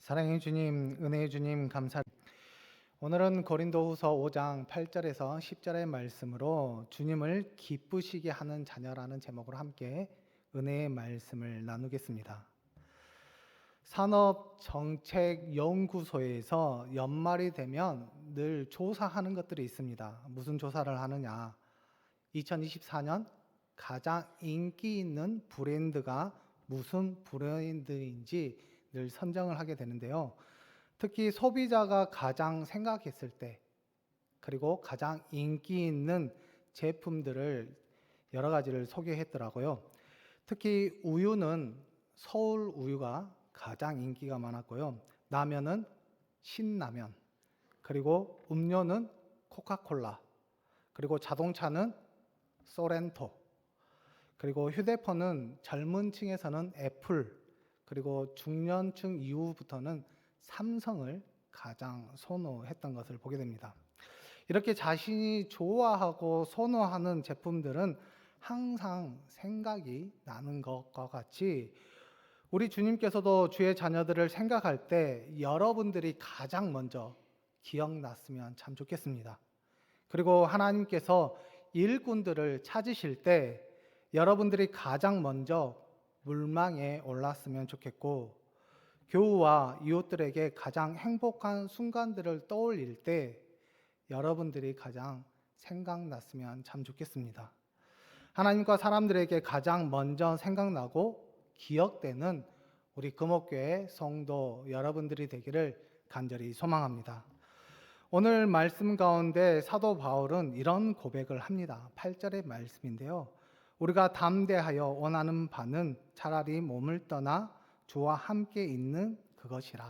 사랑의 주님, 은혜의 주님, 오늘은 고린도후서 5장 8절에서 10절의 말씀으로 주님을 기쁘시게 하는 자녀라는 제목으로 함께 은혜의 말씀을 나누겠습니다. 산업정책연구소에서 연말이 되면 늘 조사하는 것들이 있습니다. 무슨 조사를 하느냐? 2024년 가장 인기 있는 브랜드가 무슨 브랜드인지 늘 선정을 하게 되는데요. 특히 소비자가 가장 생각했을 때, 그리고 가장 인기 있는 제품들을 여러 가지를 소개했더라고요. 특히 우유는 서울 우유가 가장 인기가 많았고요. 라면은 신라면, 그리고 음료는 코카콜라, 그리고 자동차는 소렌토, 그리고 휴대폰은 젊은 층에서는 애플, 그리고 중년층 이후부터는 삼성을 가장 선호했던 것을 보게 됩니다. 이렇게 자신이 좋아하고 선호하는 제품들은 항상 생각이 나는 것과 같이 우리 주님께서도 주의 자녀들을 생각할 때 여러분들이 가장 먼저 기억났으면 참 좋겠습니다. 그리고 하나님께서 일꾼들을 찾으실 때 여러분들이 가장 먼저 물망에 올랐으면 좋겠고, 교우와 이웃들에게 가장 행복한 순간들을 떠올릴 때 여러분들이 가장 생각났으면 참 좋겠습니다. 하나님과 사람들에게 가장 먼저 생각나고 기억되는 우리 금옥교회 성도 여러분들이 되기를 간절히 소망합니다. 오늘 말씀 가운데 사도 바울은 이런 고백을 합니다. 8절의 말씀인데요. 우리가 담대하여 원하는 바는 차라리 몸을 떠나 주와 함께 있는 그것이라.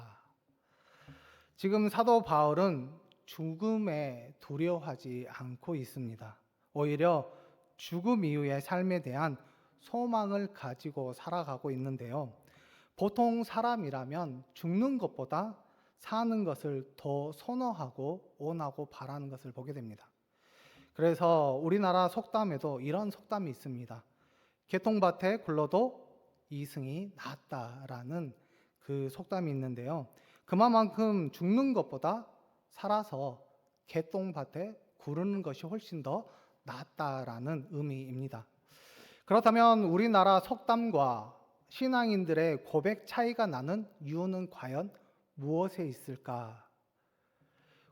지금 사도 바울은 죽음에 두려워하지 않고 있습니다. 오히려 죽음 이후의 삶에 대한 소망을 가지고 살아가고 있는데요. 보통 사람이라면 죽는 것보다 사는 것을 더 선호하고 원하고 바라는 것을 보게 됩니다. 그래서 우리나라 속담에도 이런 속담이 있습니다. 개통밭에 굴러도 이승이 낫다라는 그 속담이 있는데요. 그만큼 죽는 것보다 살아서 개똥밭에 구르는 것이 훨씬 더 낫다라는 의미입니다. 그렇다면 우리나라 속담과 신앙인들의 고백 차이가 나는 이유는 과연 무엇에 있을까?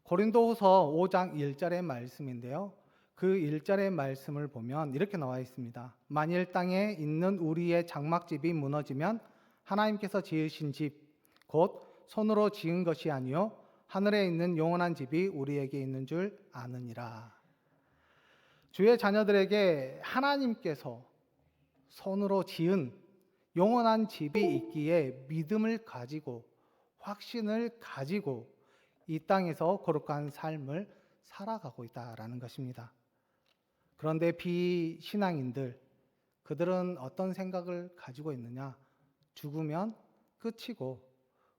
고린도후서 5장 1절의 말씀인데요. 그 1절의 말씀을 보면 이렇게 나와 있습니다. 만일 땅에 있는 우리의 장막집이 무너지면 하나님께서 지으신 집, 곧 손으로 지은 것이 아니요 하늘에 있는 영원한 집이 우리에게 있는 줄 아느니라. 주의 자녀들에게 하나님께서 손으로 지은 영원한 집이 있기에 믿음을 가지고 확신을 가지고 이 땅에서 거룩한 삶을 살아가고 있다라는 것입니다. 그런데 비신앙인들, 그들은 어떤 생각을 가지고 있느냐? 죽으면 끝이고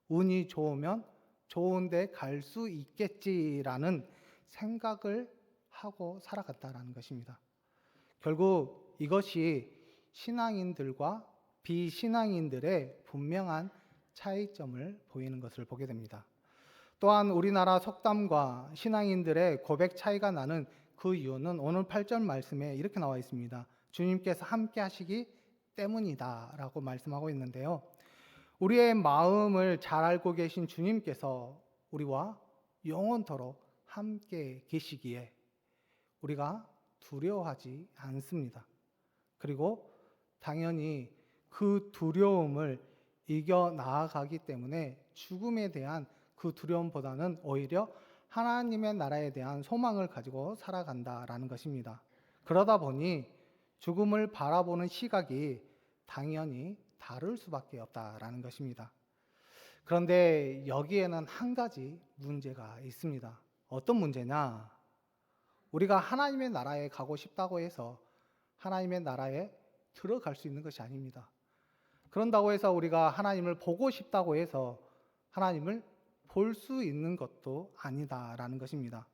운이 좋으면 좋은 데 갈 수 있겠지라는 생각을 하고 살아갔다라는 것입니다. 결국 이것이 신앙인들과 비신앙인들의 분명한 차이점을 보이는 것을 보게 됩니다. 또한 우리나라 속담과 신앙인들의 고백 차이가 나는 그 이유는 오늘 8절 말씀에 이렇게 나와 있습니다. 주님께서 함께 하시기 때문이다 라고 말씀하고 있는데요. 우리의 마음을 잘 알고 계신 주님께서 우리와 영원토록 함께 계시기에 우리가 두려워하지 않습니다. 그리고 당연히 그 두려움을 이겨 나아가기 때문에 죽음에 대한 그 두려움보다는 오히려 하나님의 나라에 대한 소망을 가지고 살아간다라는 것입니다. 그러다 보니 죽음을 바라보는 시각이 당연히 다를 수밖에 없다라는 것입니다. 그런데 여기에는 한 가지 문제가 있습니다. 어떤 문제냐? 우리가 하나님의 나라에 가고 싶다고 해서 하나님의 나라에 들어갈 수 있는 것이 아닙니다. 그런다고 해서 우리가 하나님을 보고 싶다고 해서 하나님을 볼 수 있는 것도 아니다라는 것입니다.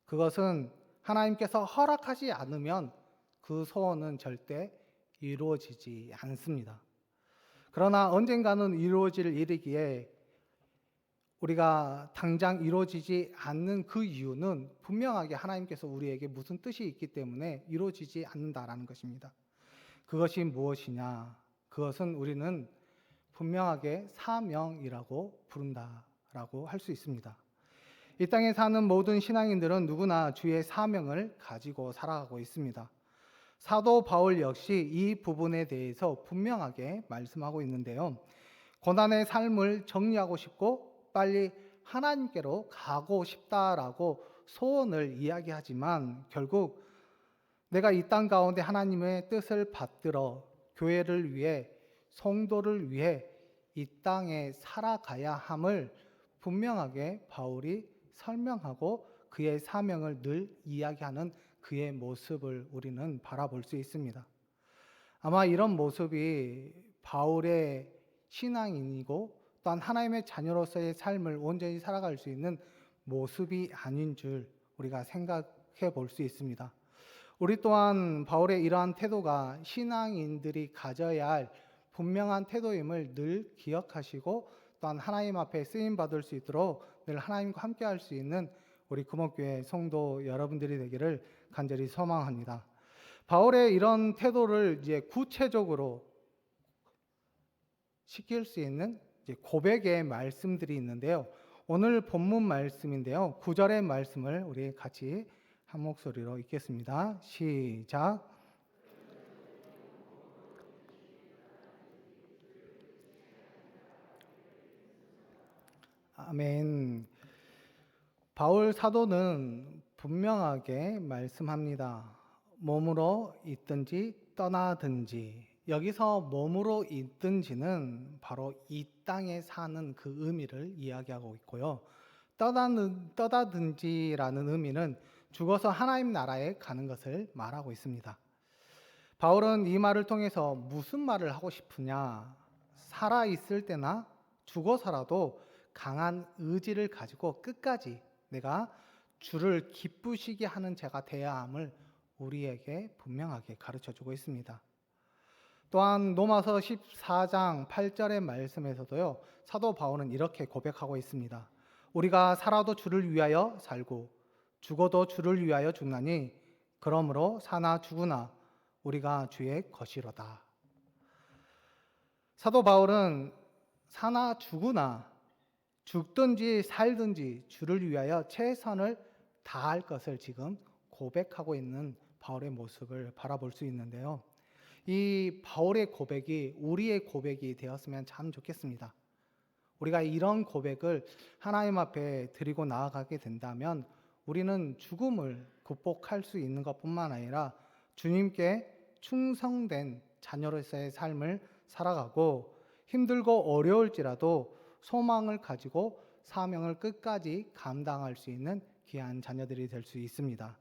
그것은 하나님께서 허락하지 않으면 그 소원은 절대 이루어지지 않습니다. 그러나 언젠가는 이루어질 일이기에 우리가 당장 이루어지지 않는 그 이유는 분명하게 하나님께서 우리에게 무슨 뜻이 있기 때문에 이루어지지 않는다라는 것입니다. 그것이 무엇이냐? 그것은 우리는 분명하게 사명이라고 부른다라고 할 수 있습니다. 이 땅에 사는 모든 신앙인들은 누구나 주의 사명을 가지고 살아가고 있습니다. 사도 바울 역시 이 부분에 대해서 분명하게 말씀하고 있는데요. 고난의 삶을 정리하고 싶고 빨리 하나님께로 가고 싶다라고 소원을 이야기하지만 결국 내가 이 땅 가운데 하나님의 뜻을 받들어 교회를 위해 성도를 위해 이 땅에 살아가야 함을 분명하게 바울이 설명하고 그의 사명을 늘 이야기하는 그의 모습을 우리는 바라볼 수 있습니다. 아마 이런 모습이 바울의 신앙인이고 또한 하나님의 자녀로서의 삶을 온전히 살아갈 수 있는 모습이 아닌 줄 우리가 생각해 볼 수 있습니다. 우리 또한 바울의 이러한 태도가 신앙인들이 가져야 할 분명한 태도임을 늘 기억하시고 또한 하나님 앞에 쓰임 받을 수 있도록 늘 하나님과 함께 할 수 있는 우리 금옥교회 성도 여러분들이 되기를 간절히 소망합니다. 바울의 이런 태도를 이제 구체적으로 시킬 수 있는 이제 고백의 말씀들이 있는데요. 오늘 본문 말씀인데요. 9절의 말씀을 우리 같이 한 목소리로 읽겠습니다. 시작. 아멘. 바울 사도는 분명하게 말씀합니다. 몸으로 있든지 떠나든지. 여기서 몸으로 있든지는 바로 이 땅에 사는 그 의미를 이야기하고 있고요. 떠나든지라는 의미는 죽어서 하나님 나라에 가는 것을 말하고 있습니다. 바울은 이 말을 통해서 무슨 말을 하고 싶으냐? 살아 있을 때나 죽어서라도 강한 의지를 가지고 끝까지 내가 주를 기쁘시게 하는 자가 되어야 함을 우리에게 분명하게 가르쳐 주고 있습니다. 또한 로마서 14장 8절의 말씀에서도요. 사도 바울은 이렇게 고백하고 있습니다. 우리가 살아도 주를 위하여 살고 죽어도 주를 위하여 죽나니 그러므로 사나 죽으나 우리가 주의 것이로다. 사도 바울은 사나 죽으나 죽든지 살든지 주를 위하여 최선을 다할 것을 지금 고백하고 있는 바울의 모습을 바라볼 수 있는데요. 이 바울의 고백이 우리의 고백이 되었으면 참 좋겠습니다. 우리가 이런 고백을 하나님 앞에 드리고 나아가게 된다면 우리는 죽음을 극복할 수 있는 것뿐만 아니라 주님께 충성된 자녀로서의 삶을 살아가고 힘들고 어려울지라도 소망을 가지고 사명을 끝까지 감당할 수 있는 귀한 자녀들이 될 수 있습니다.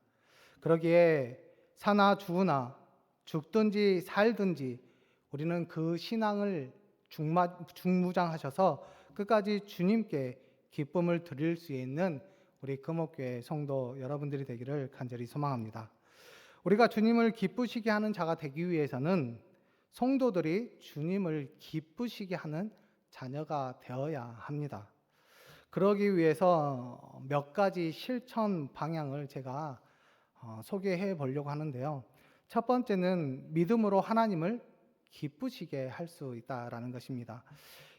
그러기에 사나 죽으나 죽든지 살든지 우리는 그 신앙을 중무장하셔서 끝까지 주님께 기쁨을 드릴 수 있는 우리 금옥교회 성도 여러분들이 되기를 간절히 소망합니다. 우리가 주님을 기쁘시게 하는 자가 되기 위해서는 성도들이 주님을 기쁘시게 하는 자녀가 되어야 합니다. 그러기 위해서 몇 가지 실천 방향을 제가 소개해 보려고 하는데요. 첫 번째는 믿음으로 하나님을 기쁘시게 할 수 있다라는 것입니다.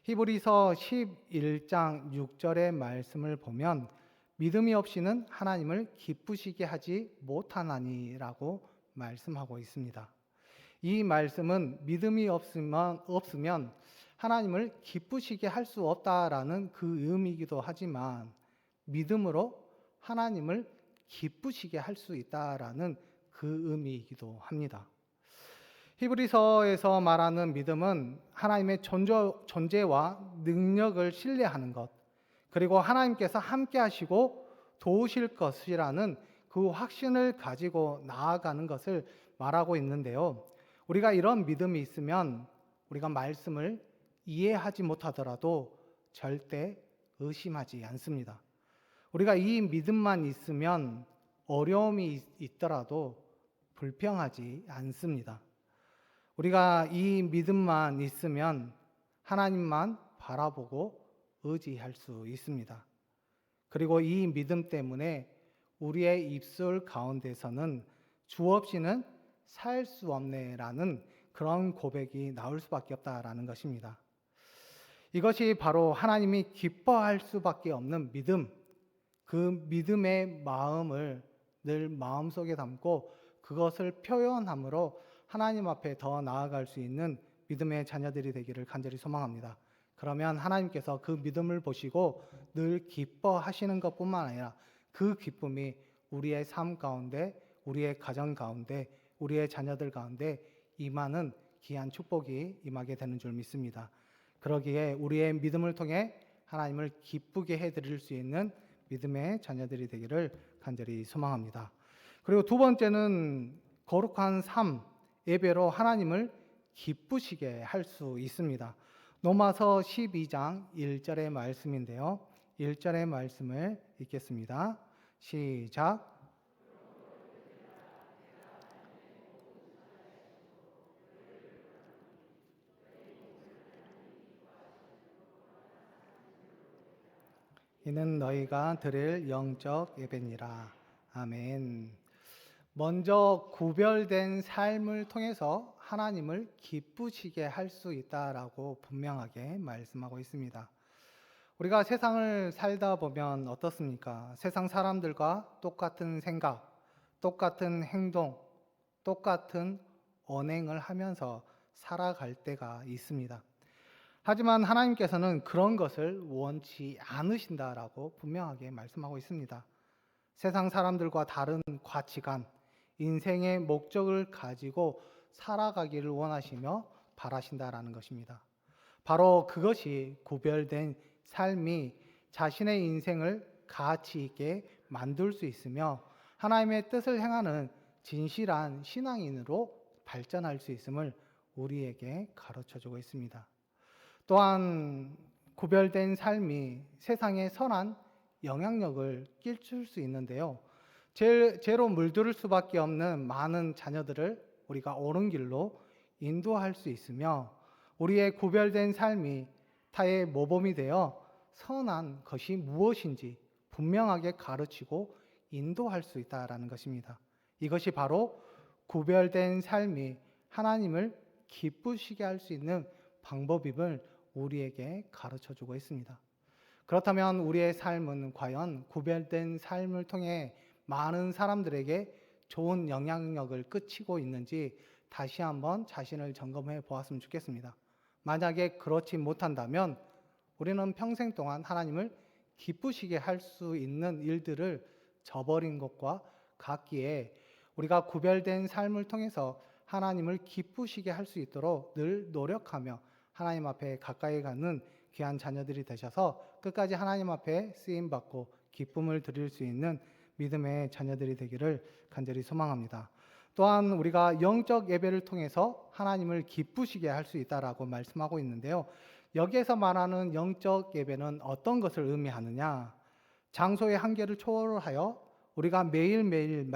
히브리서 11장 6절의 말씀을 보면 믿음이 없이는 하나님을 기쁘시게 하지 못하나니라고 말씀하고 있습니다. 이 말씀은 믿음이 없으면 하나님을 기쁘시게 할 수 없다라는 그 의미이기도 하지만 믿음으로 하나님을 기쁘시게 할 수 있다라는 그 의미이기도 합니다. 히브리서에서 말하는 믿음은 하나님의 존재와 능력을 신뢰하는 것, 그리고 하나님께서 함께 하시고 도우실 것이라는 그 확신을 가지고 나아가는 것을 말하고 있는데요. 우리가 이런 믿음이 있으면 우리가 말씀을 이해하지 못하더라도 절대 의심하지 않습니다. 우리가 이 믿음만 있으면 어려움이 있더라도 불평하지 않습니다. 우리가 이 믿음만 있으면 하나님만 바라보고 의지할 수 있습니다. 그리고 이 믿음 때문에 우리의 입술 가운데서는 주 없이는 살 수 없네라는 그런 고백이 나올 수밖에 없다라는 것입니다. 이것이 바로 하나님이 기뻐할 수밖에 없는 믿음, 그 믿음의 마음을 늘 마음속에 담고 그것을 표현함으로 하나님 앞에 더 나아갈 수 있는 믿음의 자녀들이 되기를 간절히 소망합니다. 그러면 하나님께서 그 믿음을 보시고 늘 기뻐하시는 것뿐만 아니라 그 기쁨이 우리의 삶 가운데, 우리의 가정 가운데, 우리의 자녀들 가운데 임하는 귀한 축복이 임하게 되는 줄 믿습니다. 그러기에 우리의 믿음을 통해 하나님을 기쁘게 해드릴 수 있는 믿음의 자녀들이 되기를 간절히 소망합니다. 그리고 두 번째는 거룩한 삶, 예배로 하나님을 기쁘시게 할 수 있습니다. 로마서 12장 1절의 말씀인데요. 1절의 말씀을 읽겠습니다. 시작. 이는 너희가 드릴 영적 예배니라. 아멘. 먼저 구별된 삶을 통해서 하나님을 기쁘시게 할 수 있다라고 분명하게 말씀하고 있습니다. 우리가 세상을 살다 보면 어떻습니까? 세상 사람들과 똑같은 생각, 똑같은 행동, 똑같은 언행을 하면서 살아갈 때가 있습니다. 하지만 하나님께서는 그런 것을 원치 않으신다라고 분명하게 말씀하고 있습니다. 세상 사람들과 다른 가치관, 인생의 목적을 가지고 살아가기를 원하시며 바라신다라는 것입니다. 바로 그것이 구별된 삶이 자신의 인생을 가치 있게 만들 수 있으며 하나님의 뜻을 행하는 진실한 신앙인으로 발전할 수 있음을 우리에게 가르쳐주고 있습니다. 또한 구별된 삶이 세상에 선한 영향력을 끼칠 수 있는데요. 죄로 물들을 수밖에 없는 많은 자녀들을 우리가 옳은 길로 인도할 수 있으며 우리의 구별된 삶이 타의 모범이 되어 선한 것이 무엇인지 분명하게 가르치고 인도할 수 있다라는 것입니다. 이것이 바로 구별된 삶이 하나님을 기쁘시게 할 수 있는 방법임을 우리에게 가르쳐주고 있습니다. 그렇다면 우리의 삶은 과연 구별된 삶을 통해 많은 사람들에게 좋은 영향력을 끼치고 있는지 다시 한번 자신을 점검해 보았으면 좋겠습니다. 만약에 그렇지 못한다면 우리는 평생 동안 하나님을 기쁘시게 할 수 있는 일들을 저버린 것과 같기에 우리가 구별된 삶을 통해서 하나님을 기쁘시게 할 수 있도록 늘 노력하며 하나님 앞에 가까이 가는 귀한 자녀들이 되셔서 끝까지 하나님 앞에 쓰임받고 기쁨을 드릴 수 있는 믿음의 자녀들이 되기를 간절히 소망합니다. 또한 우리가 영적 예배를 통해서 하나님을 기쁘시게 할 수 있다라고 말씀하고 있는데요. 여기에서 말하는 영적 예배는 어떤 것을 의미하느냐? 장소의 한계를 초월하여 우리가 매일매일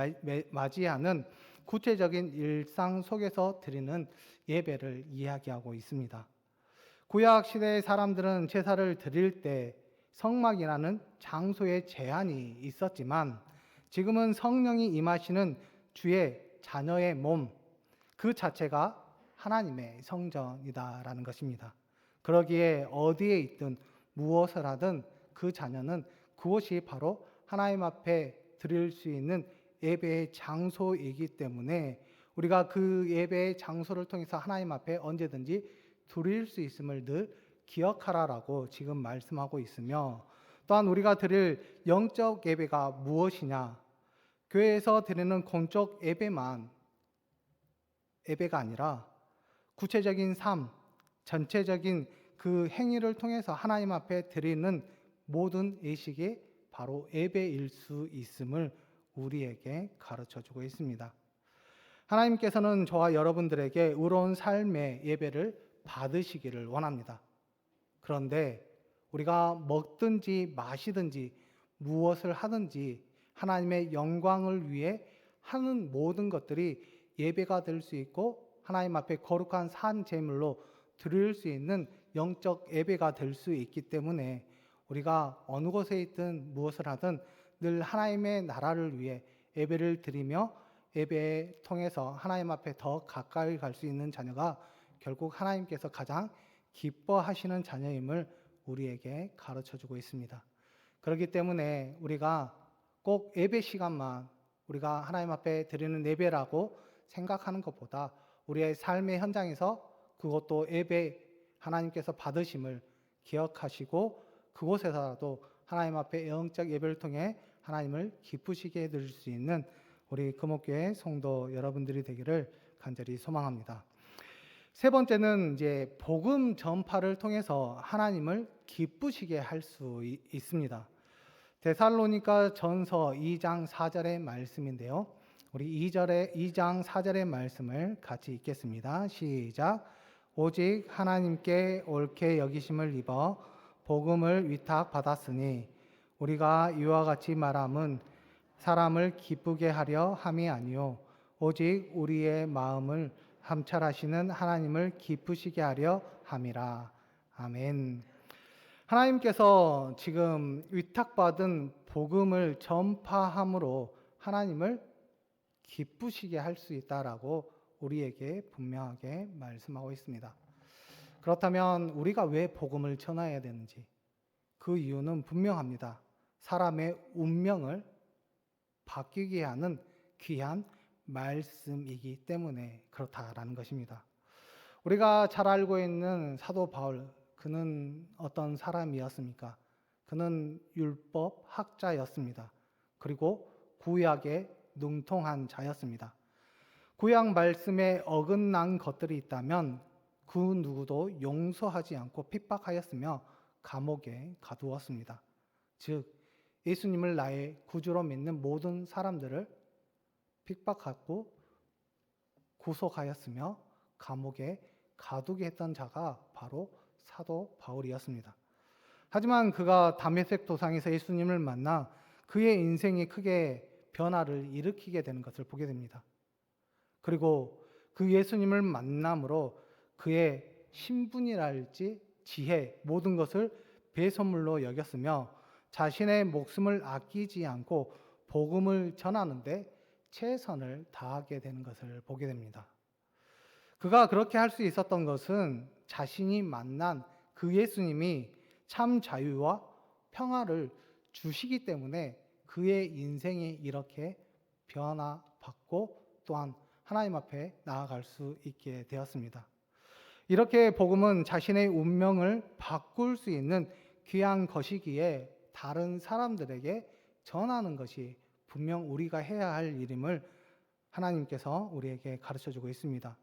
맞이하는 구체적인 일상 속에서 드리는 예배를 이야기하고 있습니다. 구약 시대의 사람들은 제사를 드릴 때 성막이라는 장소에 제한이 있었지만 지금은 성령이 임하시는 주의 자녀의 몸 그 자체가 하나님의 성전이다라는 것입니다. 그러기에 어디에 있든 무엇을 하든 그 자녀는 그곳이 바로 하나님 앞에 드릴 수 있는 예배의 장소이기 때문에 우리가 그 예배의 장소를 통해서 하나님 앞에 언제든지 드릴 수 있음을 늘 기억하라라고 지금 말씀하고 있으며 또한 우리가 드릴 영적 예배가 무엇이냐? 교회에서 드리는 공적 예배가 아니라 구체적인 삶, 전체적인 그 행위를 통해서 하나님 앞에 드리는 모든 예식이 바로 예배일 수 있음을 우리에게 가르쳐주고 있습니다. 하나님께서는 저와 여러분들에게 의로운 삶의 예배를 받으시기를 원합니다. 그런데 우리가 먹든지 마시든지 무엇을 하든지 하나님의 영광을 위해 하는 모든 것들이 예배가 될 수 있고 하나님 앞에 거룩한 산 제물로 드릴 수 있는 영적 예배가 될 수 있기 때문에 우리가 어느 곳에 있든 무엇을 하든 늘 하나님의 나라를 위해 예배를 드리며 예배 통해서 하나님 앞에 더 가까이 갈 수 있는 자녀가 결국 하나님께서 가장 기뻐하시는 자녀임을 우리에게 가르쳐주고 있습니다. 그렇기 때문에 우리가 꼭 예배 시간만 우리가 하나님 앞에 드리는 예배라고 생각하는 것보다 우리의 삶의 현장에서 그것도 예배 하나님께서 받으심을 기억하시고 그곳에서라도 하나님 앞에 영적 예배를 통해 하나님을 기쁘시게 해드릴 수 있는 우리 금옥교회 성도 여러분들이 되기를 간절히 소망합니다. 세 번째는 이제 복음 전파를 통해서 하나님을 기쁘시게 할 수 있습니다. 데살로니가 전서 2장 4절의 말씀인데요. 우리 2장 4절의 말씀을 같이 읽겠습니다. 시작. 오직 하나님께 옳게 여기심을 입어 복음을 위탁받았으니 우리가 이와 같이 말함은 사람을 기쁘게 하려 함이 아니요 오직 우리의 마음을 감찰하시는 하나님을 기쁘시게 하려 함이라. 아멘. 하나님께서 지금 위탁받은 복음을 전파함으로 하나님을 기쁘시게 할 수 있다라고 우리에게 분명하게 말씀하고 있습니다. 그렇다면 우리가 왜 복음을 전해야 되는지 그 이유는 분명합니다. 사람의 운명을 바뀌게 하는 귀한 말씀이기 때문에 그렇다라는 것입니다. 우리가 잘 알고 있는 사도 바울, 그는 어떤 사람이었습니까? 그는 율법 학자였습니다. 그리고 구약에 능통한 자였습니다. 구약 말씀에 어긋난 것들이 있다면 그 누구도 용서하지 않고 핍박하였으며 감옥에 가두었습니다. 즉 예수님을 나의 구주로 믿는 모든 사람들을 핍박하고 구속하였으며 감옥에 가두게 했던 자가 바로 사도 바울이었습니다. 하지만 그가 다메섹 도상에서 예수님을 만나 그의 인생이 크게 변화를 일으키게 되는 것을 보게 됩니다. 그리고 그 예수님을 만남으로 그의 신분이랄지 지혜 모든 것을 배선물로 여겼으며 자신의 목숨을 아끼지 않고 복음을 전하는데 최선을 다하게 되는 것을 보게 됩니다. 그가 그렇게 할 수 있었던 것은 자신이 만난 그 예수님이 참 자유와 평화를 주시기 때문에 그의 인생이 이렇게 변화받고 또한 하나님 앞에 나아갈 수 있게 되었습니다. 이렇게 복음은 자신의 운명을 바꿀 수 있는 귀한 것이기에 다른 사람들에게 전하는 것이 분명 우리가 해야 할 일임을 하나님께서 우리에게 가르쳐주고 있습니다.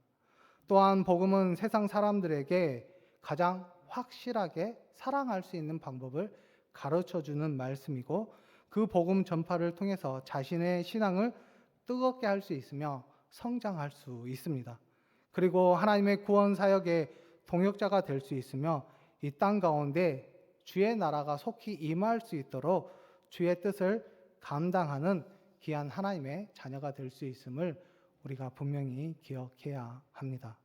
또한 복음은 세상 사람들에게 가장 확실하게 사랑할 수 있는 방법을 가르쳐주는 말씀이고 그 복음 전파를 통해서 자신의 신앙을 뜨겁게 할 수 있으며 성장할 수 있습니다. 그리고 하나님의 구원 사역의 동역자가 될 수 있으며 이 땅 가운데 주의 나라가 속히 임할 수 있도록 주의 뜻을 감당하는 귀한 하나님의 자녀가 될 수 있음을 우리가 분명히 기억해야 합니다.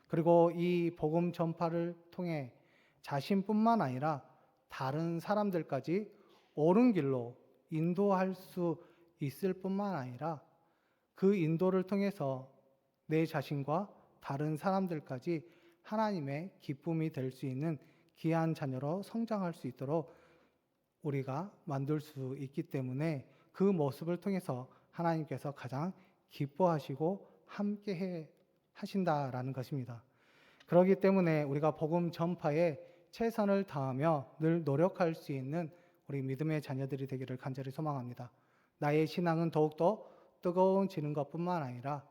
그리고 이 복음 전파를 통해 자신뿐만 아니라 다른 사람들까지 옳은 길로 인도할 수 있을 뿐만 아니라 그 인도를 통해서 내 자신과 다른 사람들까지 하나님의 기쁨이 될 수 있는 귀한 자녀로 성장할 수 있도록 우리가 만들 수 있기 때문에 그 모습을 통해서 하나님께서 가장 기뻐하시고 함께 하신다라는 것입니다. 그렇기 때문에 우리가 복음 전파에 최선을 다하며 늘 노력할 수 있는 우리 믿음의 자녀들이 되기를 간절히 소망합니다. 나의 신앙은 더욱더 뜨거워지는 것뿐만 아니라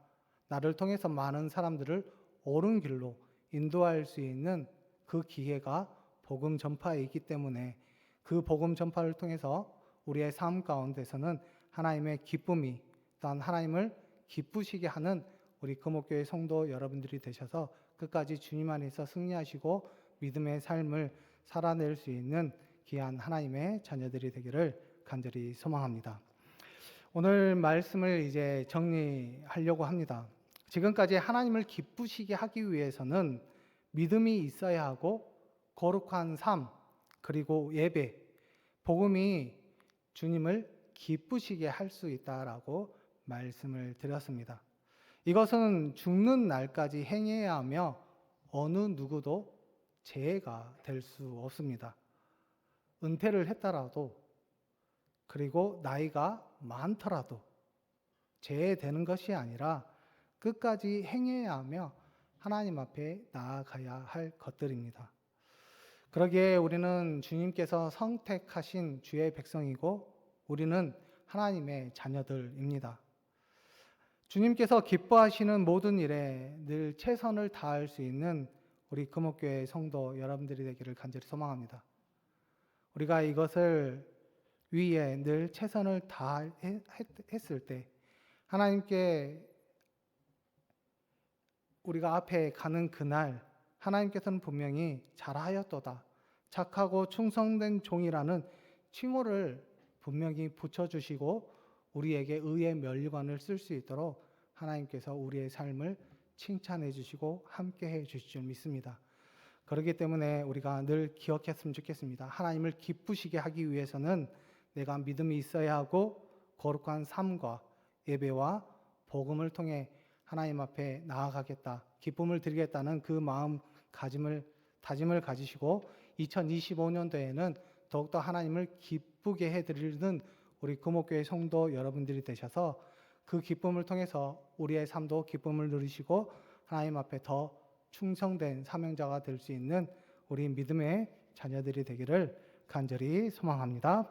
나를 통해서 많은 사람들을 옳은 길로 인도할 수 있는 그 기회가 복음 전파에 있기 때문에 그 복음 전파를 통해서 우리의 삶 가운데서는 하나님의 기쁨이 또한 하나님을 기쁘시게 하는 우리 금옥교회 성도 여러분들이 되셔서 끝까지 주님 안에서 승리하시고 믿음의 삶을 살아낼 수 있는 귀한 하나님의 자녀들이 되기를 간절히 소망합니다. 오늘 말씀을 이제 정리하려고 합니다. 지금까지 하나님을 기쁘시게 하기 위해서는 믿음이 있어야 하고 거룩한 삶 그리고 예배 복음이 주님을 기쁘시게 할 수 있다라고 말씀을 드렸습니다. 이것은 죽는 날까지 행해야 하며 어느 누구도 재해가 될 수 없습니다. 은퇴를 했더라도 그리고 나이가 많더라도 재해되는 것이 아니라 끝까지 행해야 하며 하나님 앞에 나아가야 할 것들입니다. 그러기에 우리는 주님께서 선택하신 주의 백성이고 우리는 하나님의 자녀들입니다. 주님께서 기뻐하시는 모든 일에 늘 최선을 다할 수 있는 우리 금옥교회 성도 여러분들이 되기를 간절히 소망합니다. 우리가 이것을 위해 늘 최선을 다했을 때 하나님께 우리가 앞에 가는 그날 하나님께서는 분명히 잘하였도다, 착하고 충성된 종이라는 칭호를 분명히 붙여주시고 우리에게 의의 면류관을 쓸 수 있도록 하나님께서 우리의 삶을 칭찬해 주시고 함께해 주실 줄 믿습니다. 그렇기 때문에 우리가 늘 기억했으면 좋겠습니다. 하나님을 기쁘시게 하기 위해서는 내가 믿음이 있어야 하고 거룩한 삶과 예배와 복음을 통해 하나님 앞에 나아가겠다, 기쁨을 드리겠다는 그 다짐을 가지시고 2025년도에는 더욱더 하나님을 기쁘게 해드리는 우리 금옥교회 성도 여러분들이 되셔서 그 기쁨을 통해서 우리의 삶도 기쁨을 누리시고 하나님 앞에 더 충성된 사명자가 될 수 있는 우리 믿음의 자녀들이 되기를 간절히 소망합니다.